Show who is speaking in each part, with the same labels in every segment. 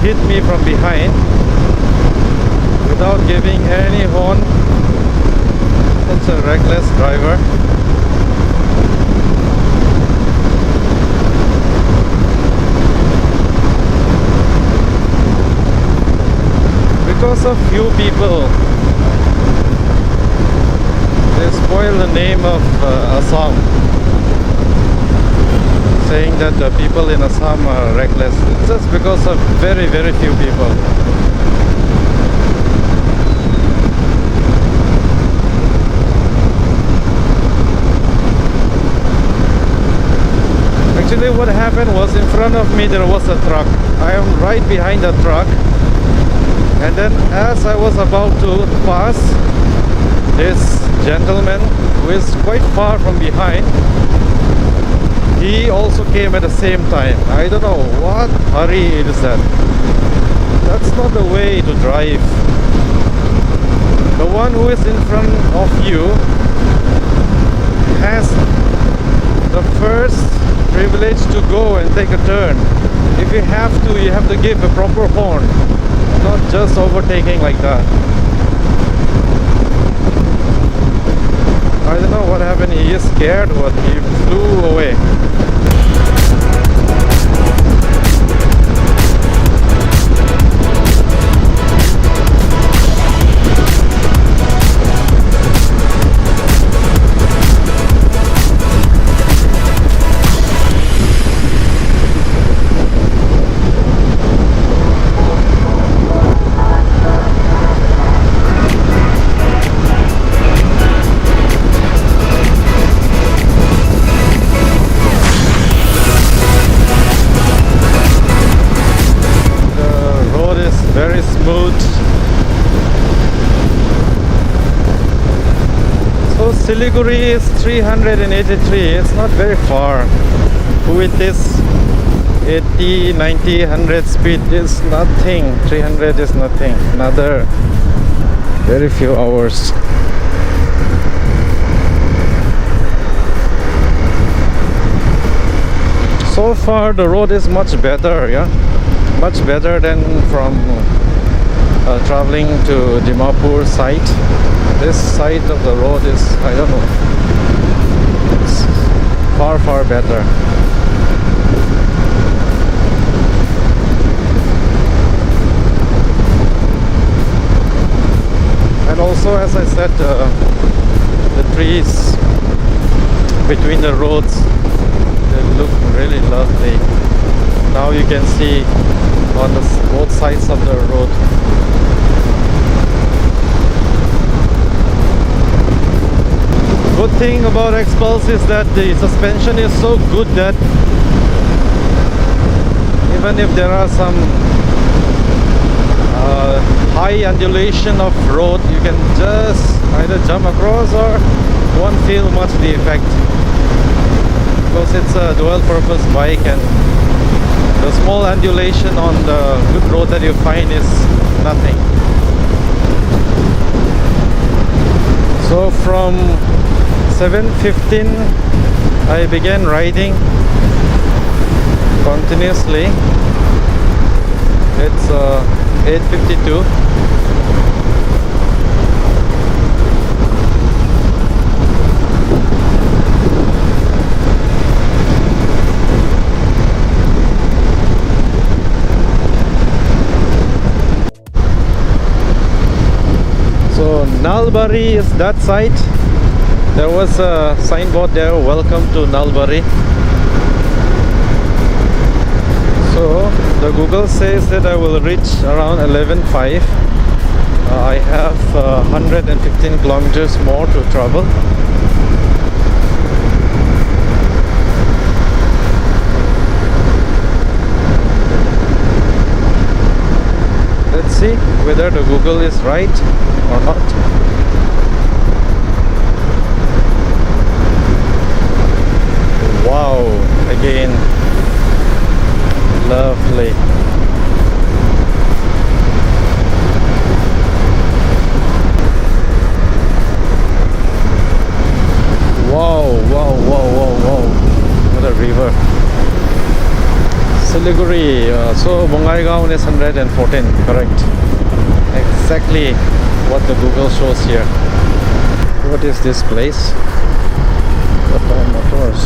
Speaker 1: hit me from behind without giving any horn. Such a reckless driver. Because of few people, they spoil the name of Assam, saying that the people in Assam are reckless. It's just because of very few people. Actually, what happened was, in front of me there was a truck. I am right behind the truck, and then as I was about to pass, this gentleman who is quite far from behind, he also came at the same time. I don't know what hurry it is that. That's not the way to drive. The one who is in front of you has the first privilege to go and take a turn. If you have to give a proper horn, not just overtaking like that. I don't know what happened. He is scared, but he flew away. Very smooth. So Siliguri is 383. It's not very far. With this 80, 90, 100 speed is nothing. 300 is nothing. Another very few hours. So far the road is much better, yeah. Much better than from traveling to Dimapur side. This side of the road is, I don't know, it's far better. And also, as I said, the trees between the roads, they look really lovely. Now you can see on both sides of the road. Good thing about Xpulse is that the suspension is so good that even if there are some high undulation of road, you can just either jump across or won't feel much the effect, because it's a dual purpose bike, and the small undulation on the good road that you find is nothing. So from 7:15 I began riding continuously. It's 8:52. Nalbari is that side. There was a signboard there, welcome to Nalbari. So the Google says that I will reach around 11:05. I have 115 kilometers more to travel. Let's see whether the Google is right or not. Wow, again, lovely. Wow, wow, wow, wow, wow. What a river. Siliguri. So Bongaigaon is 114, correct? Exactly what the Google shows here. What is this place? Baton Motors.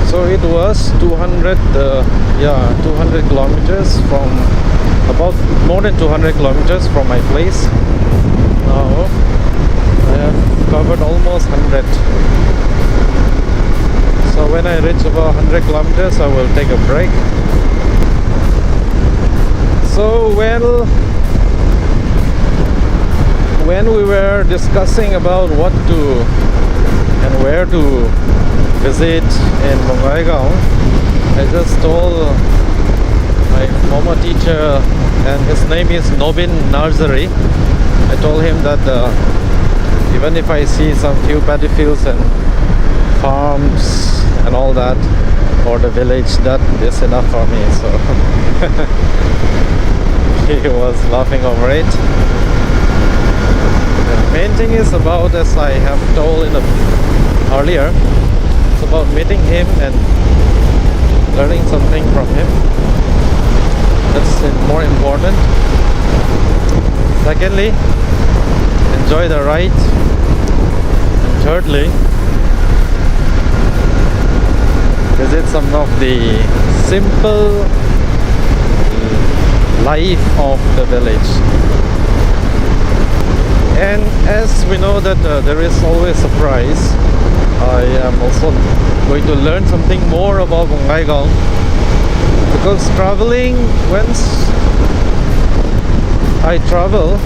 Speaker 1: So it was 200 kilometers from, about more than 200 kilometers from my place. Now I have covered almost 100. So when I reach about 100 kilometers I will take a break. So when we were discussing about what to and where to visit in Bongaigaon, I just told my former teacher, and his name is Nobin Nursery. I told him that even if I see some few paddy fields and farms and all that, or the village, that is enough for me. So he was laughing over it. The main thing is about, as I have told earlier, it's about meeting him and learning something from him. That's more important. Secondly, enjoy the ride. And thirdly, visit some of the simple life of the village. And as we know that there is always a surprise, I am also going to learn something more about Bongaigaon, because traveling, once I travel,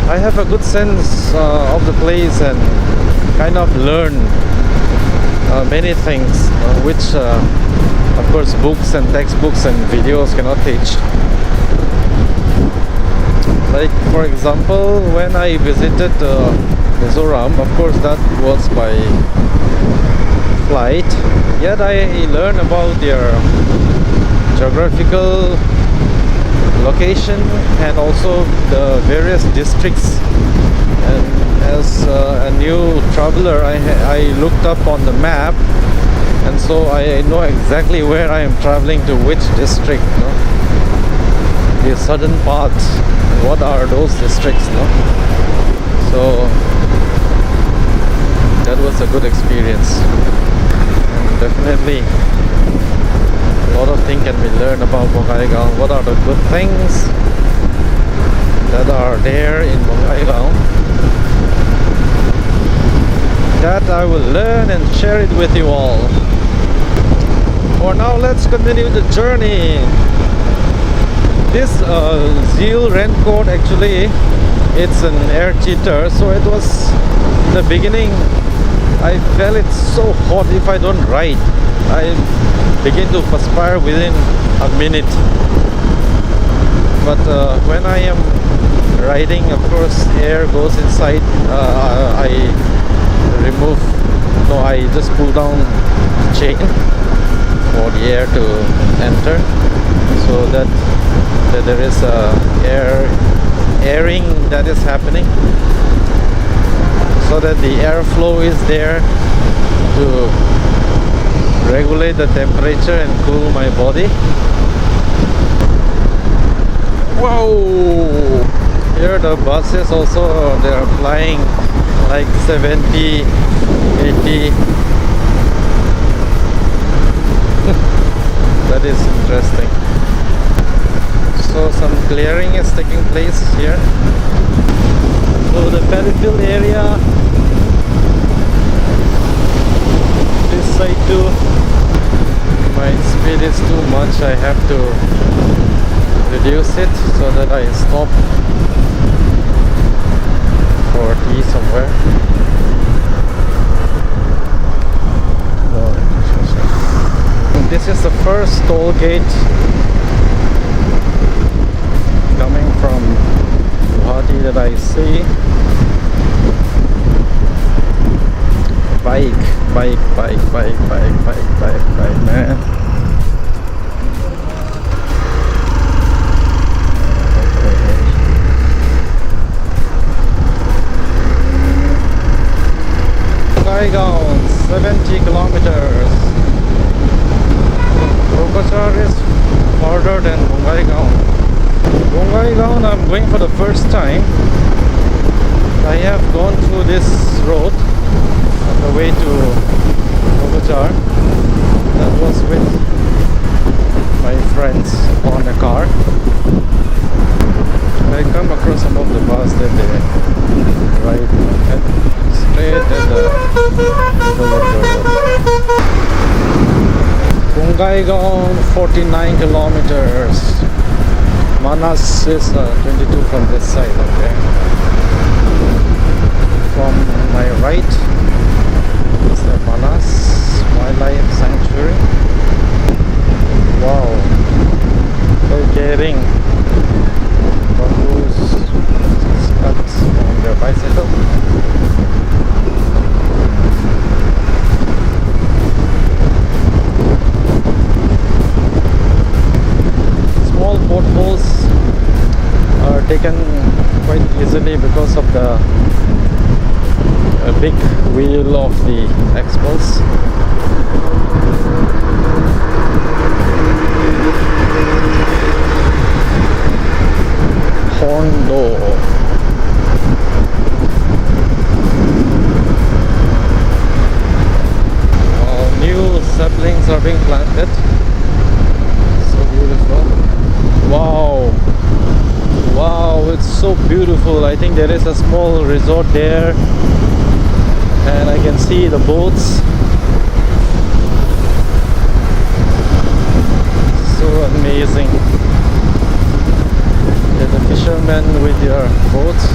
Speaker 1: I have a good sense of the place and kind of learn many things which of course books and textbooks and videos cannot teach. Like for example, when I visited Mizoram, of course that was by flight, yet I learned about their geographical location and also the various districts. And as a new traveler, I looked up on the map, and so I know exactly where I am traveling to, which district, no? The southern parts, what are those districts, no? So that was a good experience, and definitely a lot of things can be learned about Bongaigaon. What are the good things that are there in Bongaigaon? That I will learn and share it with you all. For now, let's continue the journey. This Zeal raincoat, actually it's an air cheater, so it was in the beginning I felt it's so hot. If I don't ride, I begin to perspire within a minute. But when I am riding, of course air goes inside. I just pull down the chain for the air to enter, so that there is a airing that is happening, so that the airflow is there to regulate the temperature and cool my body. Whoa! Here the buses also, they are flying like 70, 80. That is interesting. So some clearing is taking place here. So the peripheral area, this side too. My speed is too much, I have to reduce it so that I stop for tea somewhere. This is the first toll gate coming from Guwahati that I see. Bike, man. Okay. Bongaigaon, 70 kilometers. Kokachar is farther than Bongaigaon. Bongaigaon I'm going for the first time. I have gone through this road on the way to Kokachar. That was with my friends on a car. I come across some of the bus that they ride straight at the Bongaigaon, 49 kilometers. Manas is 22 from this side. Okay. From my right is the Manas Wildlife Sanctuary. Wow. So caring. Bamboos cut on their bicycle. Small potholes are taken quite easily because of the big wheel of the Xpulse. Hondo. New saplings are being planted. So beautiful. Wow. Wow, it's so beautiful. I think there is a small resort there. And I can see the boats. So amazing. There's a fisherman with your boats.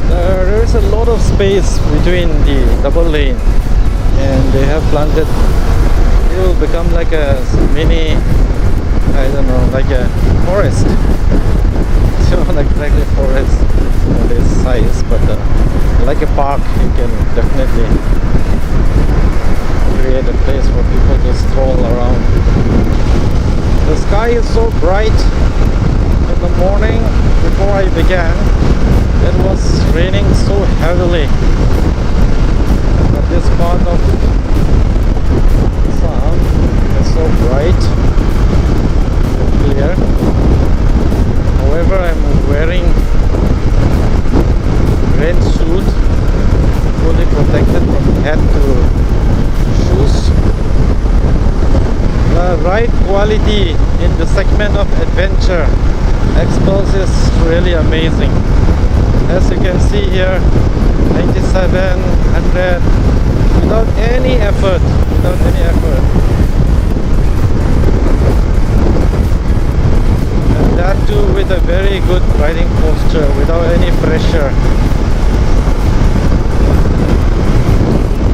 Speaker 1: There is a lot of space between the double lane, and they have planted. It will become like a mini, I don't know, like a forest. It's not exactly forest of this size, but like a park. You can definitely create a place for people to stroll around. The sky is so bright. In the morning, before I began, it was raining so heavily. But this part of the sun is so bright and clear. However, I'm wearing rain suit, fully protected from head to shoes. The ride quality in the segment of adventure Xpulse is really amazing. As you can see here, 97, 100, without any effort. And that too with a very good riding posture, without any pressure.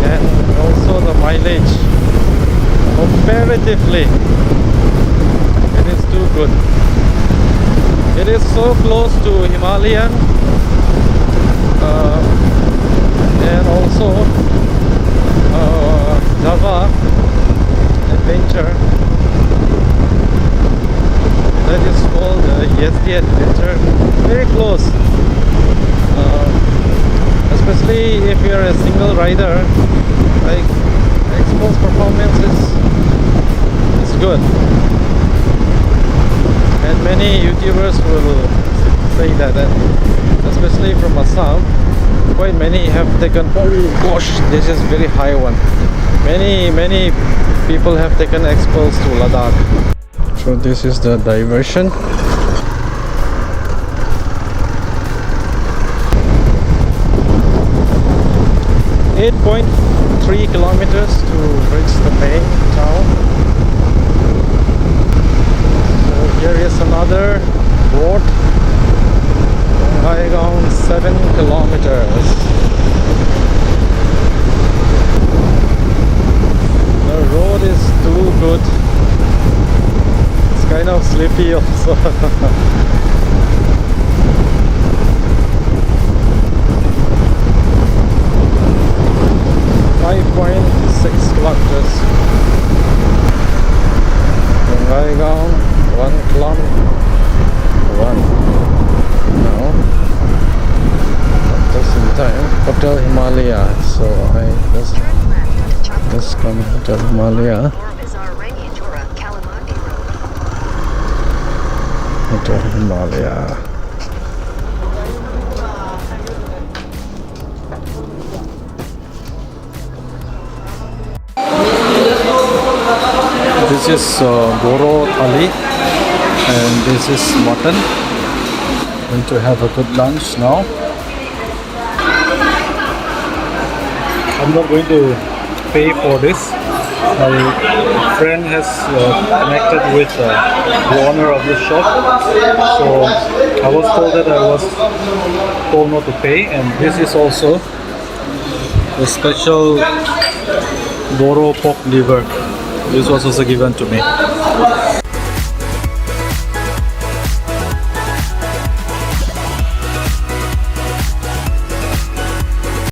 Speaker 1: And also the mileage, comparatively, it is too good. It is so close to Himalayan and also Java adventure. That is called ESD adventure. Very close. Especially if you are a single rider, like Xpulse performance is good. And many YouTubers will say that, especially from Assam, quite many have taken, oh gosh, this is very high one. Many people have taken Xpulse to Ladakh. So this is the diversion. .3 kilometers to reach the main town. Here is another road, Bongaigaon, 7 kilometers. The road is too good. It's kind of sleepy also. 5.6 kilometers. Bongaigaon, 1 kilometer. No, not just in time. But Hotel Himalaya. So let's come Hotel Himalaya. Hotel Himalaya. This is Boro thali, and this is mutton. Going to have a good lunch now. I'm not going to pay for this. My friend has connected with the owner of the shop, so I was told that I was told not to pay. And this is also a special Boro pork liver. This was also given to me.